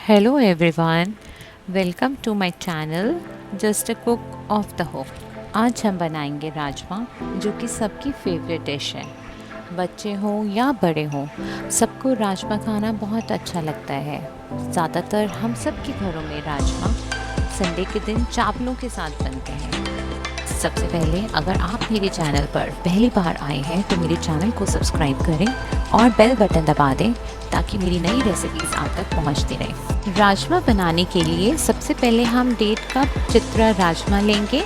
Hello everyone, welcome to my channel Just a Cook of the Hope। आज हम बनाएंगे राजमा, जो कि सबकी फेवरेट डिश है। बच्चे हों या बड़े हों, सबको राजमा खाना बहुत अच्छा लगता है। ज़्यादातर हम सब के घरों में राजमा संडे के दिन चावलों के साथ बनते हैं। सबसे पहले अगर आप मेरे चैनल पर पहली बार आए हैं तो मेरे चैनल को सब्सक्राइब करें और बेल बटन दबा दें ताकि मेरी नई रेसिपीज़ आप तक पहुंचती रहें। राजमा बनाने के लिए सबसे पहले हम 1.5 कप चित्रा राजमा लेंगे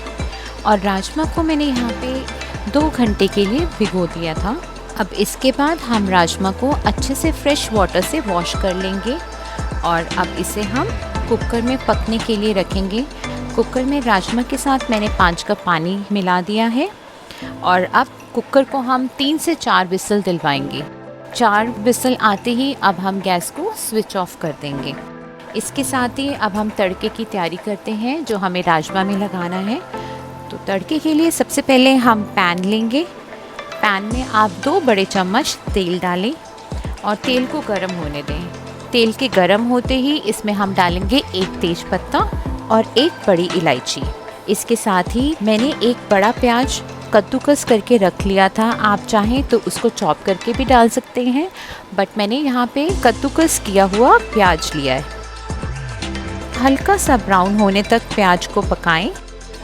और राजमा को मैंने यहाँ पे 2 घंटे के लिए भिगो दिया था। अब इसके बाद हम राजमा को अच्छे से फ्रेश वाटर से वॉश कर लेंगे और अब इसे हम कुकर में पकने के लिए रखेंगे। कुकर में राजमा के साथ मैंने 5 कप पानी मिला दिया है और अब कुकर को हम 3 से 4 विसल दिलवाएंगे। 4 विसल आते ही अब हम गैस को स्विच ऑफ कर देंगे। इसके साथ ही अब हम तड़के की तैयारी करते हैं जो हमें राजमा में लगाना है। तो तड़के के लिए सबसे पहले हम पैन लेंगे। पैन में आप 2 बड़े चम्मच तेल डालें और तेल को गर्म होने दें। तेल के गर्म होते ही इसमें हम डालेंगे 1 तेज पत्ता और 1 बड़ी इलायची। इसके साथ ही मैंने 1 बड़ा प्याज कद्दूकस करके रख लिया था। आप चाहें तो उसको चॉप करके भी डाल सकते हैं, बट मैंने यहाँ पे कद्दूकस किया हुआ प्याज लिया है। हल्का सा ब्राउन होने तक प्याज को पकाएं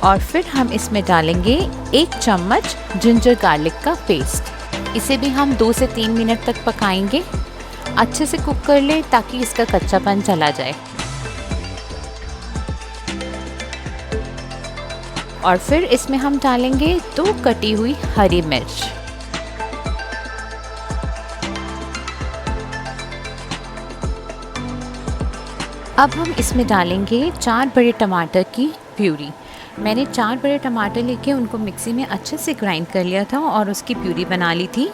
और फिर हम इसमें डालेंगे 1 चम्मच जिंजर गार्लिक का पेस्ट। इसे भी हम 2 से 3 मिनट तक पकाएंगे। अच्छे से कुक कर लें ताकि इसका कच्चापन चला जाए। और फिर इसमें हम डालेंगे 2 कटी हुई हरी मिर्च। अब हम इसमें डालेंगे 4 बड़े टमाटर की प्यूरी। मैंने 4 बड़े टमाटर लेके उनको मिक्सी में अच्छे से ग्राइंड कर लिया था और उसकी प्यूरी बना ली थी।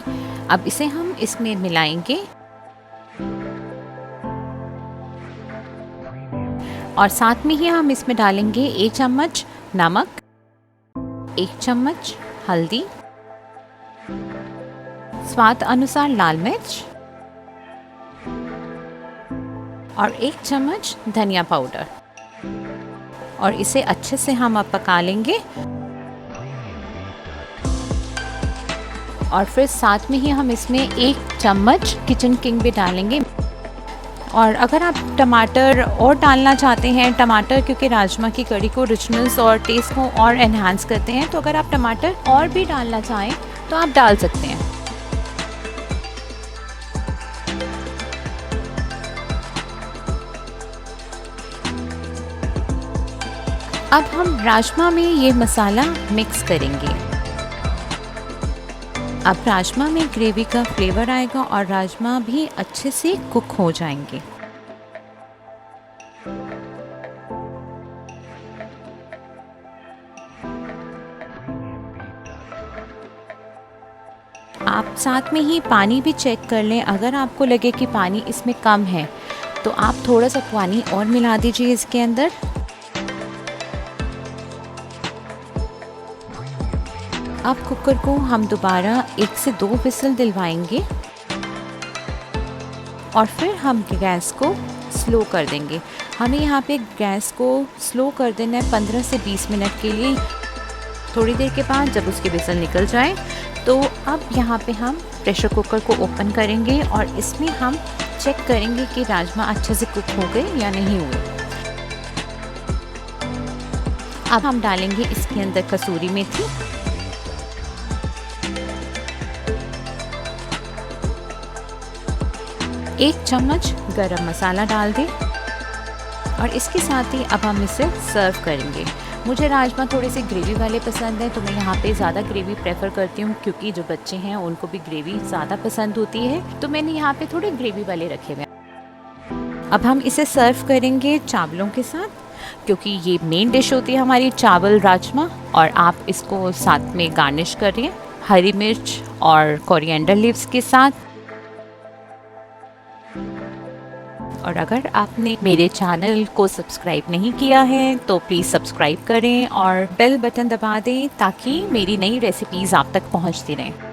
अब इसे हम इसमें मिलाएंगे और साथ में ही हम इसमें डालेंगे 1 चम्मच नमक, 1 चम्मच हल्दी, स्वाद अनुसार लाल मिर्च और 1 चम्मच धनिया पाउडर। और इसे अच्छे से हम अब पका लेंगे और फिर साथ में ही हम इसमें 1 चम्मच किचन किंग भी डालेंगे। और अगर आप टमाटर और डालना चाहते हैं, टमाटर क्योंकि राजमा की कड़ी को रिचनेस और टेस्ट को और एनहांस करते हैं, तो अगर आप टमाटर और भी डालना चाहें तो आप डाल सकते हैं। अब हम राजमा में ये मसाला मिक्स करेंगे। अब राजमा में ग्रेवी का फ्लेवर आएगा और राजमा भी अच्छे से कुक हो जाएंगे। आप साथ में ही पानी भी चेक कर लें। अगर आपको लगे कि पानी इसमें कम है तो आप थोड़ा सा पानी और मिला दीजिए इसके अंदर। अब कुकर को हम दोबारा 1 से 2 विसल दिलवाएंगे और फिर हम गैस को स्लो कर देंगे। हमें यहाँ पे गैस को स्लो कर देना है 15 से 20 मिनट के लिए। थोड़ी देर के बाद जब उसके विसल निकल जाए तो अब यहाँ पे हम प्रेशर कुकर को ओपन करेंगे और इसमें हम चेक करेंगे कि राजमा अच्छे से कुक हो गए या नहीं हुए। अब हम डालेंगे इसके अंदर कसूरी मेथी, एक चम्मच गरम मसाला डाल दें और इसके साथ ही अब हम इसे सर्व करेंगे। मुझे राजमा थोड़े से ग्रेवी वाले पसंद है तो मैं यहाँ पे ज़्यादा ग्रेवी प्रेफर करती हूँ, क्योंकि जो बच्चे हैं उनको भी ग्रेवी ज़्यादा पसंद होती है, तो मैंने यहाँ पे थोड़े ग्रेवी वाले रखे हुए हैं। अब हम इसे सर्व करेंगे चावलों के साथ, क्योंकि ये मेन डिश होती है हमारी चावल राजमा। और आप इसको साथ में गार्निश करें हरी मिर्च और कोरिएंडर लीव्स के साथ। और अगर आपने मेरे चैनल को सब्सक्राइब नहीं किया है तो प्लीज़ सब्सक्राइब करें और बेल बटन दबा दें ताकि मेरी नई रेसिपीज़ आप तक पहुंचती रहें।